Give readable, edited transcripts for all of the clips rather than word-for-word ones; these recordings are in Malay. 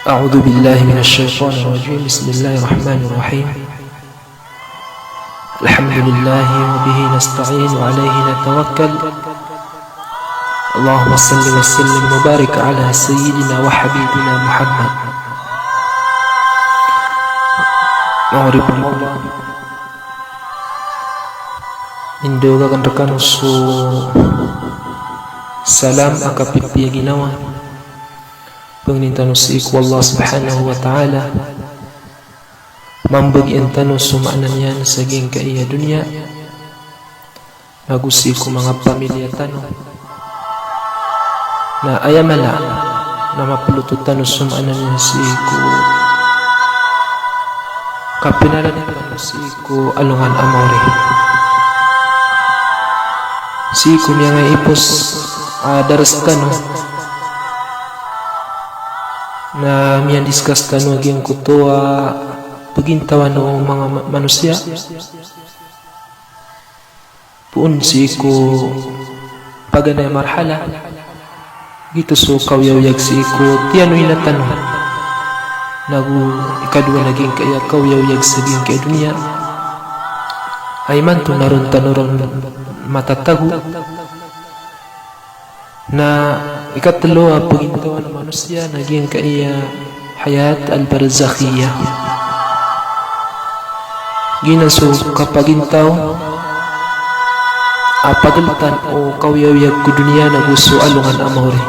أعوذ بالله من الشيطان الرجيم. بسم الله الرحمن الرحيم. الحمد لله وبه نستعين وعليه نتوكل. اللهم صل وسلم وبارك على سيدنا وحبيبنا محمد. Maghrib Indoga kan rekan su salam akapipi ginawa pengintan usiku Allah subhanahu wa ta'ala mambagi intanu sumaknanyan saging kaiya dunia nagusiku mga pamilya tanu na ayamala na mapulututan sumaknanyan siku kapinalan siku alungan amore siku niya nga ipos daras tanu na miyan discuss tanu aging kutuwa pagintawan ng mga manusia puun siku paganay marhala gitu so kawyawiyag siku tiyano inatano nagu ikadua naging kaya kawyawiyag saging kaya dunia ay man to naron tanuron matatago na ikatlo pagintawan ng manusia naging kaya hayat al-barzakhiyah ginaso kapagintaw apagalitan o kawyawiyag ko dunia na gusto alungan amore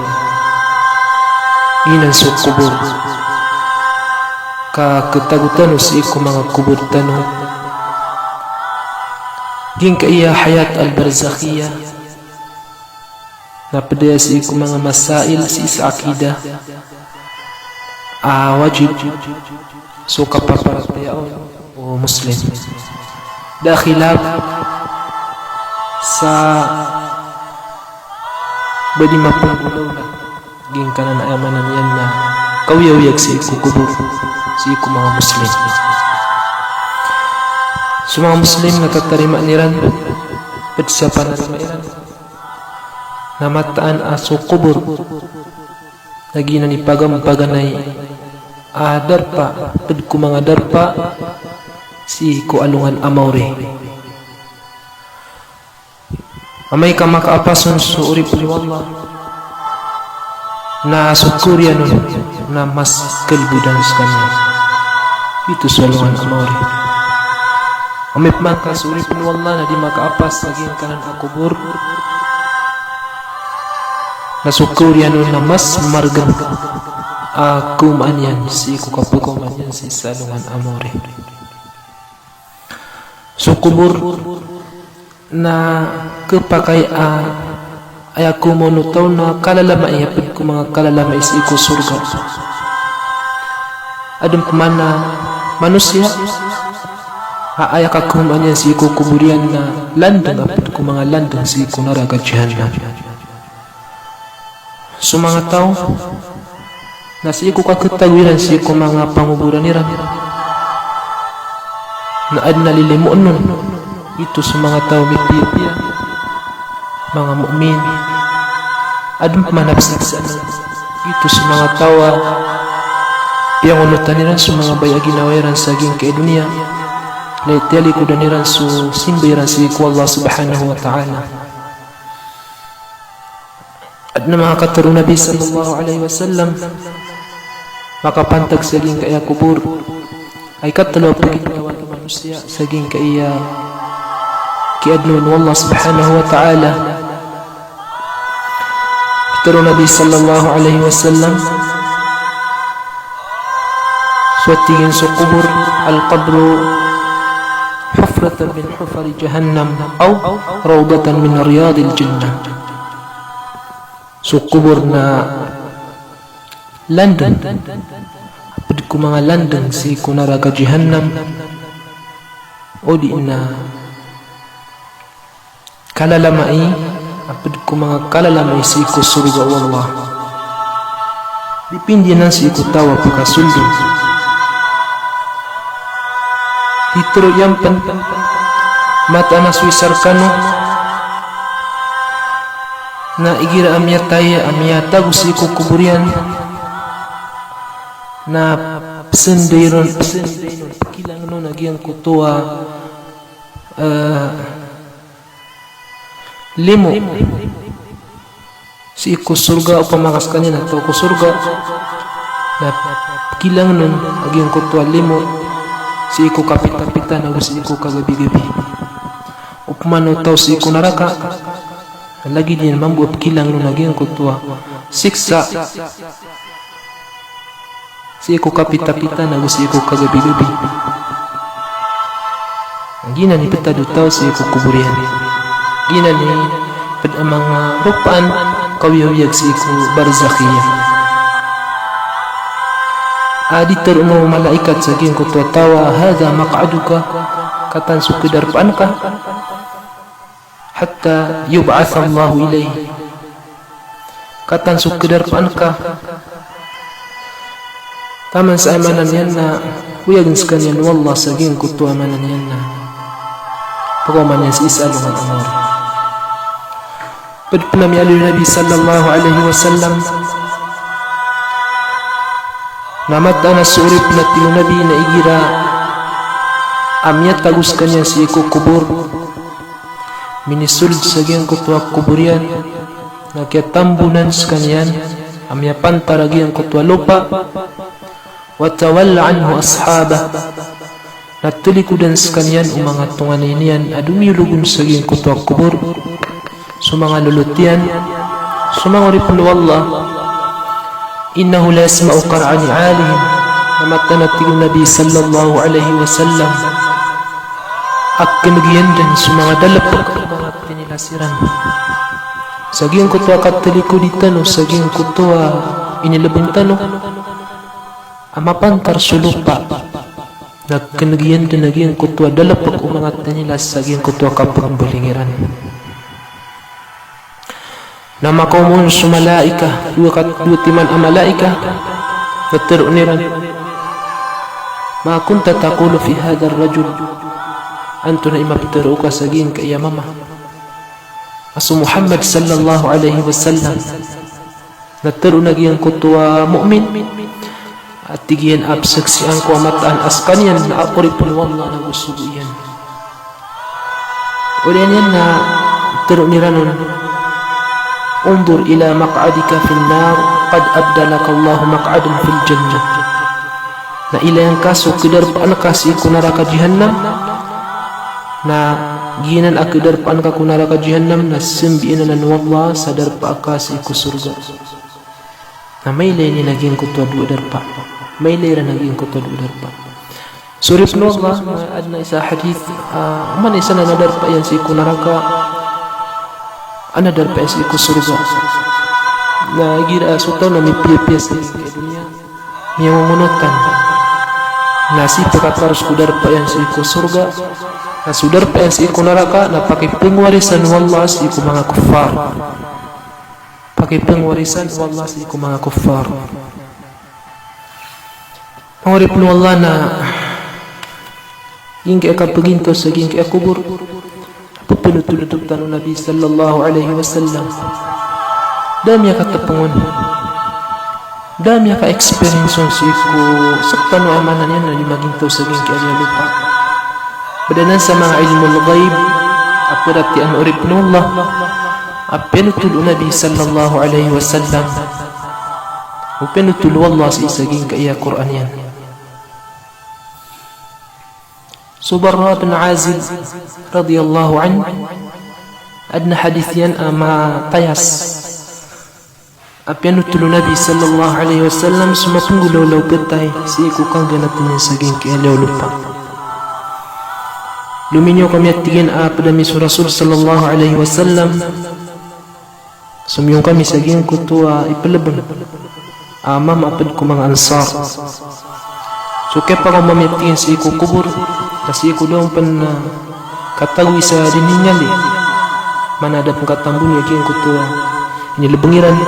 ginaso kubur kakatagutan o si ko mga kubur tanong ging kaya hayat al-barzakhiyah napadaya si ko mga masail si isa akida wajib so kapaparapayaon o muslim dakhilab sa badi mapagulaw na ging kanan ayamanan yan na kawyawiyag si ko kubur si ko mga muslim so mga muslim natatarima niran at sa panarima namataan aso kubur lagi na ni pagampaganay darpa tad ko mga darpa si ko alungan amore amay ka makaapason so urip ni wallah na sukurian na mas kalbudan sa kanya ito sa alungan amore amay man ka so urip ni wallah na di makaapas naging kanan akubur nasukurian na mas margang kumanyan si kukapukumanyan si salungan amore sukubur na kapakay ayaku monutaw na kalalama iyapin ko mga kalalama isi ko surga adum kumana manusia ayak kumanyan si kukuburian na landang apit ko mga landang si kunaraga jahannam so mga tao na siya ko kakatawiran siya ko mga panguburan nila na ad nalilimuon nun ito sa mga tao may piya mga mu'min ad manapsik sa ito sa mga tao piyang unutan nila sa mga bayagi nawayaran sa aging kay dunia na itali ko na nila sa simbayaran siya ko Allah subhanahu wa ta'ala at na mga kataro Nabi sallallahu alaihi wasallam makapantag saging kaya kubur ay katalo pagkinawa ng manusia saging kaya kiadnon wallah subhanahu wa ta'ala kataro Nabi sallallahu alaihi wasallam suwatingin sa kubur al-qabru hufratan min hufari jahannam aw rawdatan min riyadil jannah so kubur na landang apad ko mga landang si kunaraga jahannam o di na kalalamai apad ko mga kalalamai si ko surga wallah dipindi na si ko tawa pagkasuldo hitro yampan mata na suisar kano na igira amya taya amya tagusi ko kuburian na pesendairon kilang no nagyang kutua limo si iku surga upamakas kanya na ko surga na kilang nun nagyang kutua limo si iku kapita-pita na si iku kagabi-gabi upmano tau si iku neraka lagi din mambuat kilang nun nagyang kutua siksa si iku kapita-pita na si iku kagabi-gabi gina ni pita dutaw si iku kuburian gina ni pada mga rupaan kawiyawiyag si iku barzakhiyah aditar mo malaikat sa gin ko tawa hada maq'aduka katan sukidar paan ka hatta yub'ath Allah ilayhi katan sukidar paan ka taman sa amanan yan na huyagin sa kanyan wallah sa gin ko amanan yan na pagwaman yan si isalungan amor padpanami alu Nabi sallallahu alaihi wasallam namat na surip na tinu Nabi na igira amyat tagus kanya si iku kubur minisul sa giyang kutua kuburian na kaya tambunan sa kanyan amya pantaragi ang kutua lupa watawalla anhu ashaba natulikudan sa kanyan umangat tunganinian adumiyulugun sa giyang kutua kubur sumanga lulutian sumanga ripulu Allah innahu la yasma'u qara'ani alihim namatanatig Nabi sallallahu alaihi wasallam akan giyandan sumanga dalapag mga pinilasiran saging kutua kataliko ditano saging kutua inilabang tano amapantar sulupa nagkanagiyandan naging kutua dalapag umangat nila saging kutua kapag balingiran nama kaumun sumalaika dua timan amalaika fataruniran ma kunta taqulu fi hadha ar-rajul antuna imabtaruka sagin ka iya mama asu Muhammad sallallahu alaihi wasallam nataru nagiyan kutua mu'min at tigiyan absak si ang kuamataan askanian na akuripun wallah na gusubuyan ulian yan na taruniranon انظر إلى مقعدك في النار قد أبدلك الله مقعدا في الجنة na ilayang kaso kidar paan ka si kunaraka jahannam na ginan akidar paan ka kunaraka jahannam na simbiin na wallah sadar pa ka si surga na may lay ni naging kutwa duadar pa may lay ra naging kutwa duadar pa surip no Allah adna isa hadith man isa na nadar pa yan si kunaraka ana dar PS iku surga na gira sutaw na may piyas sa dunia niya mamunutan na si pagkaparos kudar pa yan sa iku surga na sudar pa yan sa iku neraka na pakipingwarisan wallah sa iku mga kuffar pakipingwarisan wallah sa iku mga kuffar pangurip no wallah na gingi akapaginto sa gingi akubur pinutulutub tanu Nabi sallallahu alaihi wasallam dami ka tapungon dami ka experience si ko saktan wa amanan yan na limaging taw sa gingki ang lupa badanan sa mga ilmul ghaib apurati an uribnullah apinutul Nabi sallallahu alaihi wasallam upinutul wallah sa isa gingki iya Quran yan Subarra bin Azib radhiyallahu anhu adna hadithian ama tayas apianu tulu Nabi sallallahu alaihi wasallam sumatunggulo law petay si iku kang ganatin sa gingki alaw lupa luminyo kami atigin padami sa Rasul sallallahu alaihi wasallam sumyong kami sa gingko tuwa ipalabang amam apad ko mga ansar so kaya pa kung mamitigin si iku kubur kasi ko doon pan katawi sa dininyali manada pang katambun yakin ko to inilabangiran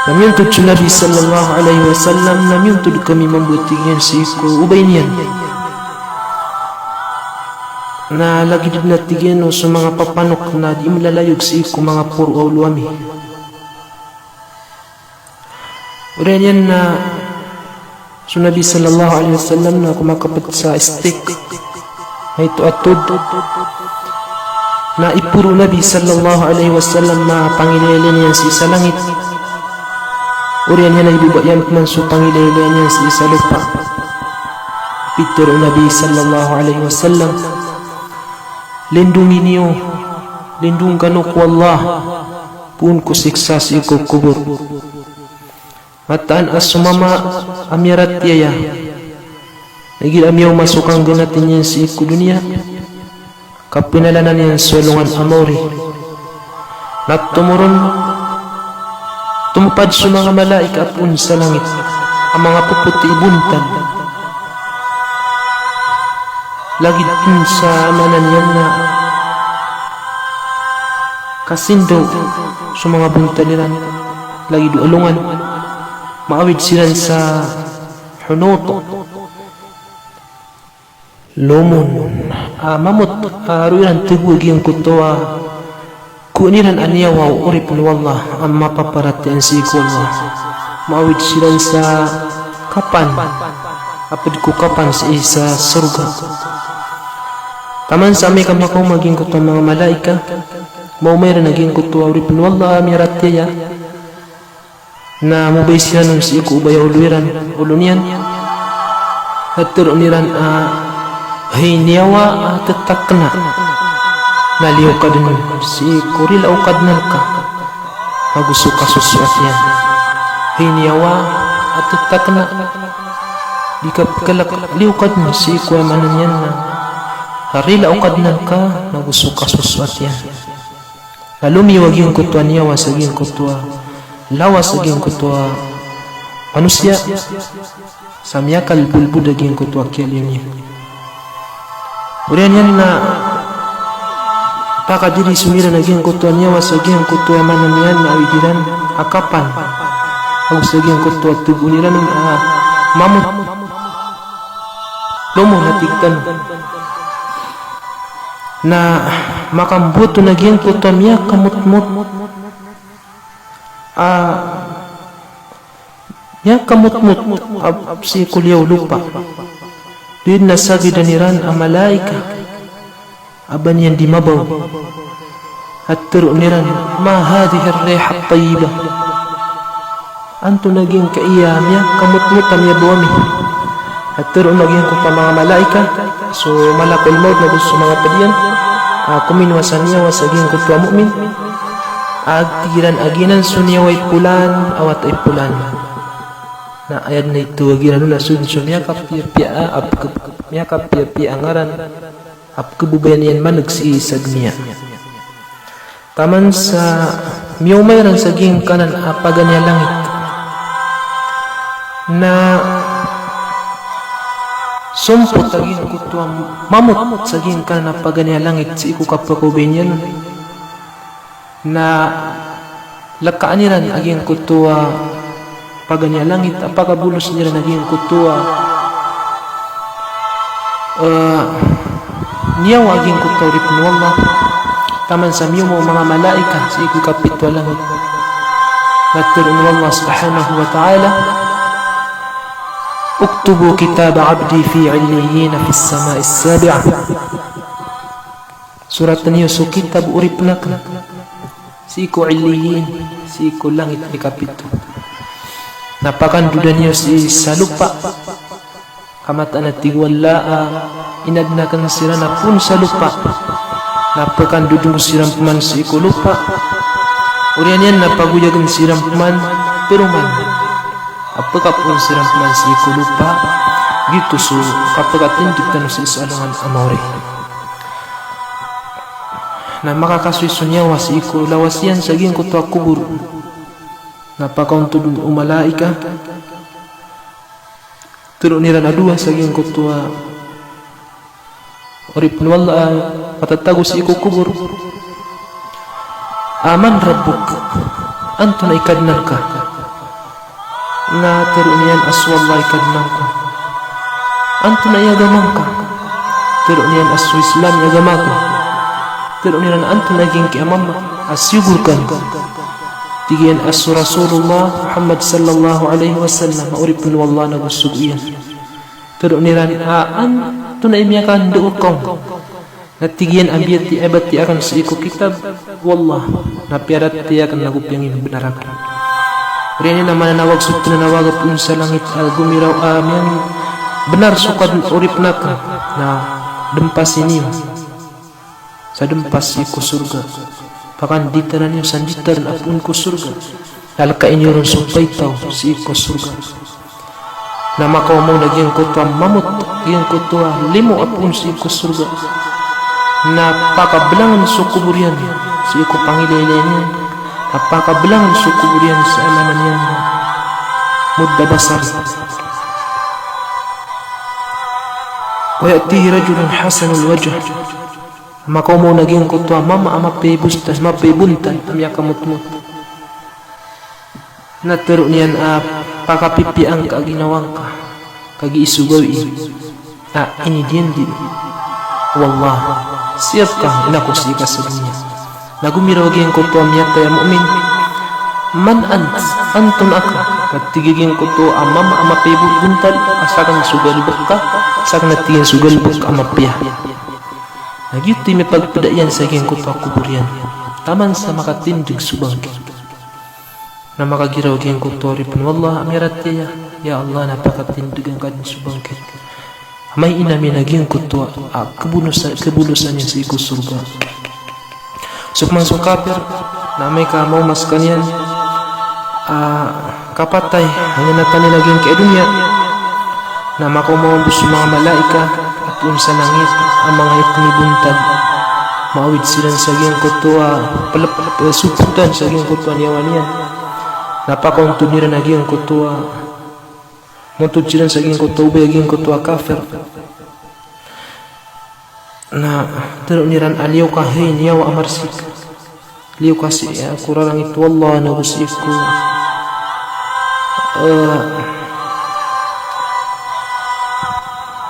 namyuntud sa Nabi sallallahu alaihi wasallam namyuntud kami mambutigin si ko ubay niyan na lagi din natigin o sa mga papanok na di malalayog si ko mga puro luwami uren yan na So Nabi sallallahu alaihi wasallam na kumakapat sa stick ay tuatod na ipuro Nabi sallallahu alaihi wasallam na pangilailan niya sa isa langit. Uriyan niya na ibubayan man so pangilailan niya sa isa lupa. Pitero Nabi sallallahu alaihi wasallam, lindungi niyo, lindungkan ko Allah, pun ko siksa sa iko kubur. Mataan as sumama amirat tiya, nagil amyaw masukang ganatin niya sa iko dunia, kapinalanan niya sulungan amori. Natumuron, tumpad sa mga malaika pun sa langit, ang mga puputi ibuntan. Lagi din sa mananyan na kasindo sa mga buntaliran, lagi dualungan, maawid sila sa hunoto, lomon, mamut, ruiran tiguig yung kutuwa, kuniran aniyawaw, uripun wallah, ang mapaparatian si Allah, maawid sila sa kapan, apad ko kapan sa isa surga. Taman sa amay kamakaw maging kuto mga malaika, maumayra naging kuto uripun wallah amiratya na mubay sila nun si iku ubaya ulunian at turuniran hiniyawa tatakna na liyaw ka dun si iku rilaw kadnal ka magusto ka susuat yan hiniyawa at tatakna di ka kalak liyaw ka dun si iku amanan yan na harila o kadnan ka, nagusto ka suswat yan. Lalumi wag yung kutwa niya, wasag yung kutwa, lawas wag yung kutwa, manusia, samyakal bulbud wag yung kutwa kialim niya. Uriyan yan na, pakadiri sumira naging kutwa niya, wasag yung kutwa manan yan, maawidiran, akapan, nagusto yung kutwa, tubuniran, mamut, lomo natigtan, na makambuto naging kutamya kamutmut ya kamutmut si kulyaw lupa din nasagidaniran ang malaika aban yan di mabaw at turo niran ma hadhihi ar-riha at-tayyiba anto naging kaiyamya kamutmut amya buwami at turo naging ko pa mga malaika so malakul maut na gusto mga padiyan kuminwasan niya wasaging kutwa mu'min agtiran aginan sunyaway pulan awat ay pulan na ayad na ito aginan na sunso miyakap pia angaran apkebubayan yan man nagsiisag niya taman sa miyumayran saging kanan apagan niya langit na sumpot agin kutwa mamut saging ka na paganya langit si iku kapakubin yan na lakaaniran agin kutwa paganya langit apakabulos nila naging kutwa niyaw agin kutwa ripun wallah taman sa miyo mo mga malaika si iku kapitwa langit naturun wallah subhanahu wa ta'ala اكتبوا كتاب عبدي في عليين في السماء السابعة سورة نيوسو kitab uripnak siku عليين siku langit ni kapito napakan duda niyo si salupa kamatan at tigwala inadnakan sila na pun salupa napakan dudung siram paman siku lupa urian yan napaguyagan siram paman peruman apakah pun siram paman si iku lupa gitu so kapag atindig tanong sa isalungan amore na makakasuiso niya si iku lawas yan saging kutwa kubur napakauntod umalaika turo niran aduha saging kutwa oripun wallah patatago si iku kubur aman rabbuk anto na ikadnan ka na tiro niyan aswallay kadnang ka anto na iyagamang ka tiro niyan aswa islam iyagamang ka tiro niyan anto naging kiamam asyugur ka tigian as Rasulullah Muhammad sallallahu alaihi wasallam urip wallah na gusugian pero niran aan tunay miya kan duukong natigian ambiyat ti abat ti akan sa iko kitab wallah na piarat ti akan nagupyangin benarakan rin na mananawag sut nanawag pun sa langit gumiraw amin benar sukad urip naka na dempas ini sa dempas iko surga pakan ditaran niyo sanditan apun ko surga lalaka inyo ron supay tao si iko surga na makaw mo naging kutwa mamut naging kutwa limo apun si iko surga na pakabelangan sa kuburian si iko pangilay niya na pakabelangan sa kuburian sa amanan niya mudda basar ويأتيه رجل حسن الوجه makaw mo naging kutwa mama amapay bustas mapay buntan amya kamutmut natero niyan pakapipi ang kaginawang ka kagi-isugawi ini diyan din wallah siap ka inakusi ka sa dunya nagumiraw giyang kutwa amya kaya mu'min man antun aka natigiging kutwa mama amapay buntan asakan sugalbuk ka asakan natiging sugalbuk amapya Nagyuti may pagpadayan sa aking kutwa kuburian taman sa makatindig subangkin na makagiraw aking kutwa ripun wallah amirat tiya ya Allah napakatindig ang kanyang subangkin may inami naging kutwa kabulusan niya sa iko surga sukman sukapir na may kamaw mas kanyan kapatay hanya natani naging kaidunya na makumawabos yung mga malaika at unsa langit ang mga itnibuntad maawid silang saging kutwa suputan saging kutwa niyawan yan napakauntod nila naging kutwa muntod silang saging kutwa ubay naging kutwa kafir na taro niran aliyaw kahay niyawa amarsik liyaw kasi kurang ito wallah na gusik ko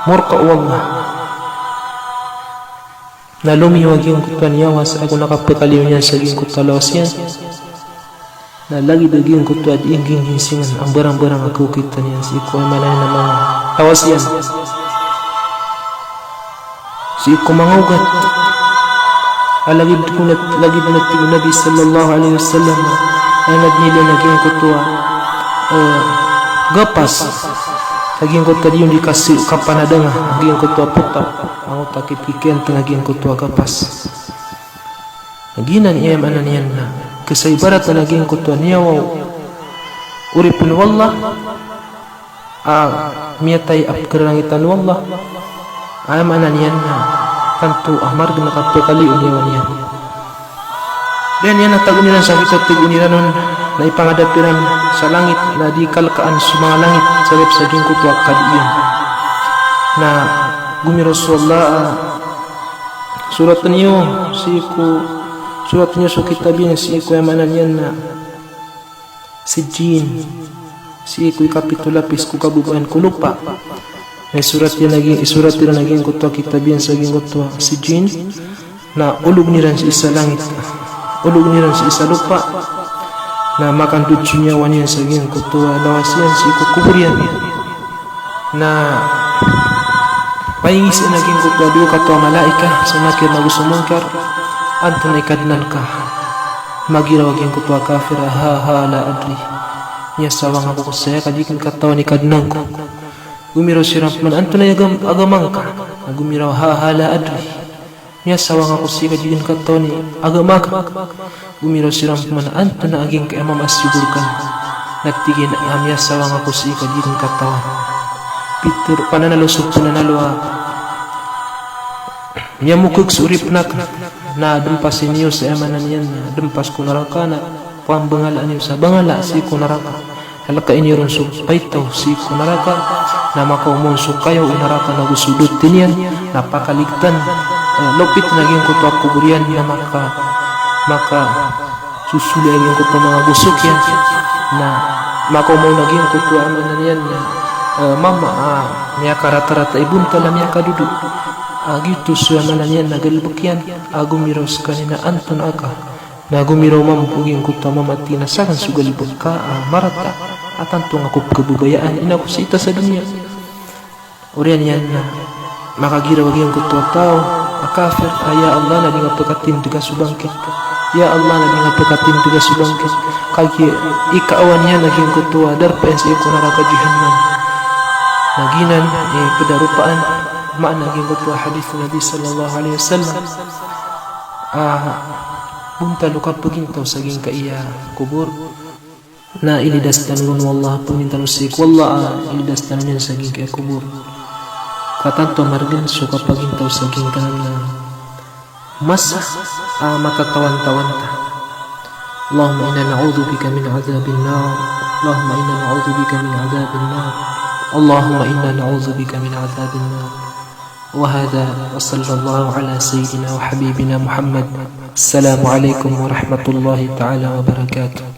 murka wallah na lumiwag yung kutwa niyawa sa ako nakapikaliw niya sa ging kutwa lawas yan na lagi daging kutwa at inging hinsingan ang barang-barang ako kita niya si iko ay malay na mga lawas yan si iko mangugat alagib na tigo Nabi sallallahu alaihi wasallam na nagnilaw naging kutwa gapas Naging kutwa diyon di kasi kapanadang naging kutwa putak ang utakip kikian naging kutwa kapas naginan iya manan yan na kasi ibarat na naging kutwa niya uripin wallah miyatay apkarangitan wallah ay manan yan na kanto ahmar na kapakali uniwan yan dan yan natagun nila sa kita tigun nila nun na ipangadapiran sa langit na di kalkaan sa mga langit sa lip sa ging kutwa kadiyon na gumirasuallah surat niyo sa kitabin si iko yamanan yan na si Jin si iko kapitulapis ko kabubuan ko lupa may surat yan naging kutwa kitabin sa ging kutwa si Jin na ulog niran sa isa langit ulog niran sa isa lupa na makandud niya waniyan sa gin kutwa lawas yan si kukuburian na paingis na naging kutwa diyo katwa malaika sa nakir na gusto mungkar anto na ikadnan ka magiraw aging kutwa kafir ha la adri niya sawang ako kusaya kadikin katawa ni kadnan ko gumiraw si Rampman anto na agamang ka na gumiraw ha la adri niya sawang ako si kadikin katawa ni agamak gumiraw si Rampman anto na aging kay amam asyugurkan nagtigin amya sawang ako si kadikin katawa pitur pananalusog pananalo niya mukug surip na dempasin niyo sa emanan yan dempas ko naraka na pambangalaan niyo sa bangala si ko naraka halakain niyo ron paitaw si ko naraka na makaumon kayo unaraka na gusudot din yan napakaligtan lupit naging kutwa kuburian na maka susuli aging kutwa mga gusok yan na makaumon naging kutwa amanan yan na mama niya karata-rata ibunta lang niya kaduduk gitu suya manan yan nagalbuk yan agumiraw sa kanina anton aka Nagumiraw mampuging kuta mamati na sakan sugal baka marata atan tuang ako kabubayaan inaku sa ita sa dunia. Urian yan na makagiraw yung kuta tao akafir ya Allah na di nga pagkatin tuga subangkit. Ya Allah na di nga pagkatin tuga subangkit. Kaya ikaawan yan naging kutua darpain sa iyo ko narakajihanan. Naginan pedarupaan makna naging kutua hadith Nabi sallallahu alaihi wasallam. Punta luka pagintaw saging kaiya kubur na ilidas tanun wallah paminta lusik wallah ilidas tanun yan saging kaiya kubur katanto margin suka pagintaw saging kanan na mas matatawan-tawan ta. Allahumma inna na'udhu bika min azabin nar. Allahumma inna na'udhu bika min azabin nar. Allahumma inna na'udhu bika min azabin nar. وهذا وصلى الله على سيدنا وحبيبنا محمد. السلام عليكم ورحمة الله تعالى وبركاته.